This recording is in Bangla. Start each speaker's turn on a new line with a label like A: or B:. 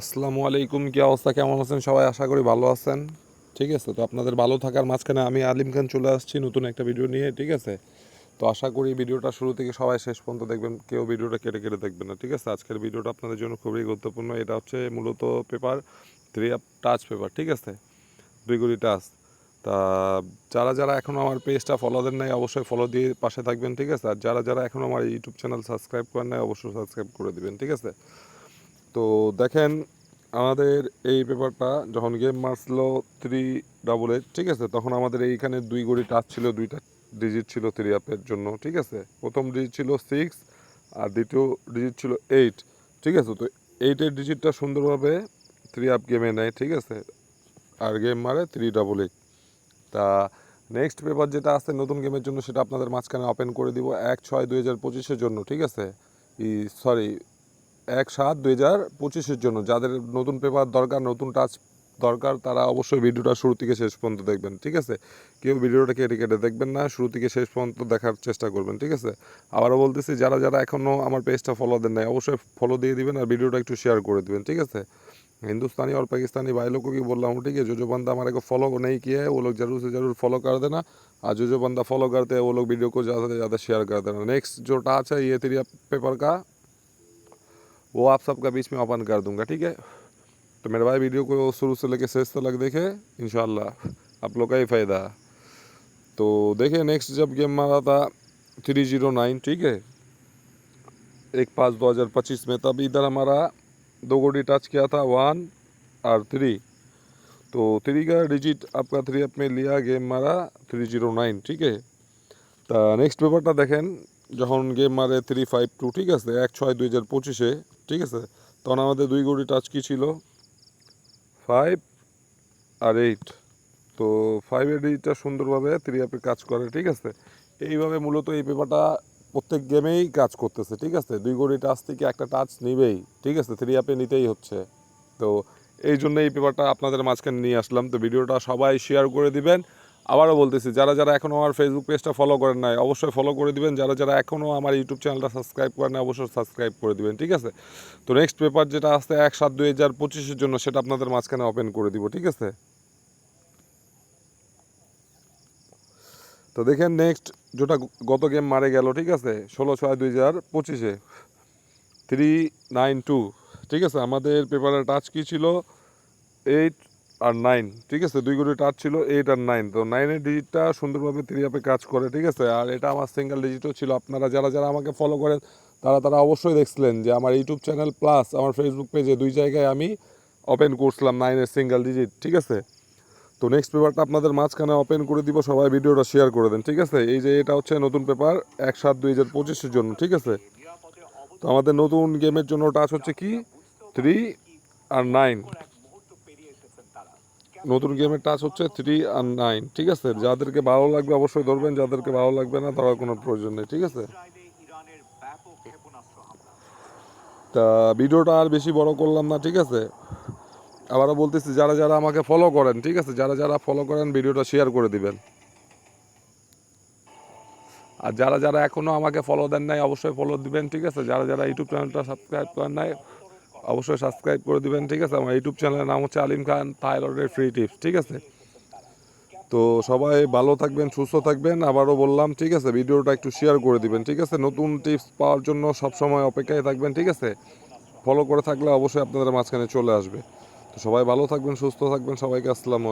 A: আসসালামু আলাইকুম, কি অবস্থা, কেমন আছেন সবাই? আশা করি ভালো আছেন। ঠিক আছে, তো আপনাদের ভালো থাকার মাঝখানে আমি আলিম খান চলে আসছি নতুন একটা ভিডিও নিয়ে। ঠিক আছে, তো আশা করি ভিডিওটা শুরু থেকে সবাই শেষ পর্যন্ত দেখবেন, কেউ ভিডিওটা কেটে কেটে দেখবেন না। ঠিক আছে, আজকের ভিডিওটা আপনাদের জন্য খুবই গুরুত্বপূর্ণ। এটা হচ্ছে মূলত পেপার 3 টাচ পেপার। ঠিক আছে, 2 টাচ। তা যারা যারা এখনও আমার পেজটা ফলো দেন নাই অবশ্যই ফলো দিয়ে পাশে থাকবেন। ঠিক আছে, আর যারা যারা এখনও আমার ইউটিউব চ্যানেল সাবস্ক্রাইব করেন নাই অবশ্যই সাবস্ক্রাইব করে দিবেন। ঠিক আছে, তো দেখেন আমাদের এই পেপারটা যখন গেম মারছিল 388, ঠিক আছে, তখন আমাদের এইখানে 2 টাচ ছিল, 2টা ডিজিট ছিল 3 আপের জন্য। ঠিক আছে, প্রথম ডিজিট ছিল 6 আর দ্বিতীয় ডিজিট ছিল 8। ঠিক আছে, তো 8-এর ডিজিটটা সুন্দরভাবে 3 আপ গেমে নেয়। ঠিক আছে, আর গেম মারে 388। তা নেক্সট পেপার যেটা আছে নতুন গেমের জন্য সেটা আপনাদের মাঝখানে ওপেন করে দিব 1/6/2025-এর জন্য। ঠিক আছে, সরি, 1/7/2025-এর জন্য। যাদের নতুন পেপার দরকার, নতুন টাচ দরকার, তারা অবশ্যই ভিডিওটা শুরু থেকে শেষ পর্যন্ত দেখবেন। ঠিক আছে, কেউ ভিডিওটা কেটে কেটে দেখবেন না, শুরু থেকে শেষ পর্যন্ত দেখার চেষ্টা করবেন। ঠিক আছে, আবারও বলতেছি, যারা যারা এখনও আমার পেজটা ফলো দেন নাই অবশ্যই ফলো দিয়ে দিবেন আর ভিডিওটা একটু শেয়ার করে দিবেন। ठीक है, हिंदुस्तानी और पाकिस्तानी भाई लोगों को भी बोल रहा हूँ। ठीक है, जो बंदा हमारे को फॉलो नहीं किया है वो लोग ज़रूर से ज़रूर फॉलो कर देना, और जो बंदा फॉलो करते हैं वो लोग वीडियो को ज़्यादा से ज़्यादा शेयर कर देना। नेक्स्ट जो टाच है ये 3 पेपर का, वो आप सबका बीच में ओपन कर दूंगा। ठीक है, तो मेरे भाई वीडियो को शुरू से लेके शेष तक देखे, इंशाल्लाह आप लोग का ही फ़ायदा। तो देखिए नेक्स्ट जब गेम मारा था 309, ठीक है, 1/5/2025 में, तब इधर हमारा 2 गोटी टच किया था 1 और 3। तो 3 का डिजिट आपका 3 में लिया, गेम मारा 309। ठीक है, তা নেক্সট পেপারটা দেখেন যখন গেম মারে 352। ঠিক আছে, 1/6/2025-এ। ঠিক আছে, তখন আমাদের 2 গোটি টাচ কি ছিল 5 আর 8। তো 5-এর ডিজিটটা সুন্দরভাবে 3 আপে কাজ করে। ঠিক আছে, এইভাবে মূলত এই পেপারটা প্রত্যেক গেমেই কাজ করতেছে। ঠিক আছে, 2 গোটি টাচ থেকে একটা টাচ নিবেই। ঠিক আছে, 3 আপে নিতেই হচ্ছে। তো এই জন্য এই পেপারটা আপনাদের মাঝখানে নিয়ে আসলাম। তো ভিডিওটা সবাই শেয়ার করে দিবেন। আবারও বলতেছি, যারা যারা এখনও আমার ফেসবুক পেজটা ফলো করেন নাই অবশ্যই ফলো করে দিবেন, যারা যারা এখনও আমার ইউটিউব চ্যানেলটা সাবস্ক্রাইব করেন নাই অবশ্যই সাবস্ক্রাইব করে দিবেন। ঠিক আছে, তো নেক্সট পেপার যেটা আসছে 1/7/2025-এর জন্য সেটা আপনাদের মাঝখানে ওপেন করে দিব। ঠিক আছে, তো দেখেন নেক্সট যেটা গত গেম মারে গেল। ঠিক আছে, 16/6/2025-এ 392। ঠিক আছে, আমাদের পেপারের টাচ কি ছিল 8 আর 9। ঠিক আছে, 2 গোটি টাচ ছিল 8 আর 9। তো 9-এর ডিজিটটা সুন্দরভাবে 3 আপে কাজ করে। ঠিক আছে, আর এটা আমার সিঙ্গেল ডিজিটও ছিল। আপনারা যারা যারা আমাকে ফলো করেন তারা তারা অবশ্যই দেখছিলেন যে আমার ইউটিউব চ্যানেল প্লাস আমার ফেসবুক পেজে 2 জায়গায় আমি ওপেন করছিলাম 9-এর সিঙ্গেল ডিজিট। ঠিক আছে, তো নেক্সট পেপারটা আপনাদের মাঝখানে ওপেন করে দিব, সবাই ভিডিওটা শেয়ার করে দেন। ঠিক আছে, এই যে এটা হচ্ছে নতুন পেপার 1/7/2025-এর জন্য। ঠিক আছে, তো আমাদের নতুন গেমের জন্য টাচ হচ্ছে কি 3 আর 9। নতুন গেমের টাচ হচ্ছে 3 আর 9। ঠিক আছে, যাদেরকে ভালো লাগবে অবশ্যই ধরবেন, যাদেরকে ভালো লাগবে না তার কোনো প্রয়োজন নেই। ঠিক আছে, তা ভিডিওটা আর বেশি বড় করলাম না। ঠিক আছে, আবারও বলতেছি, যারা যারা আমাকে ফলো করেন, ঠিক আছে, যারা যারা ফলো করেন ভিডিওটা শেয়ার করে দিবেন। আর যারা যারা এখনও আমাকে ফলো দেন নাই অবশ্যই ফলো দিবেন। ঠিক আছে, যারা যারা ইউটিউব চ্যানেলটা সাবস্ক্রাইব করেন নাই অবশ্যই সাবস্ক্রাইব করে দিবেন। ঠিক আছে, আমার ইউটিউব চ্যানেলের নাম হচ্ছে আলিম খান থাইরয়েডের ফ্রি টিপস। ঠিক আছে, তো সবাই ভালো থাকবেন, সুস্থ থাকবেন, আবারও বললাম। ঠিক আছে, ভিডিওটা একটু শেয়ার করে দিবেন। ঠিক আছে, নতুন টিপস পাওয়ার জন্য সবসময় অপেক্ষায় থাকবেন। ঠিক আছে, ফলো করে থাকলে অবশ্যই আপনাদের মাঝখানে চলে আসবে। তো সবাই ভালো থাকবেন, সুস্থ থাকবেন, সবাইকে আসসালামু আলাইকুম।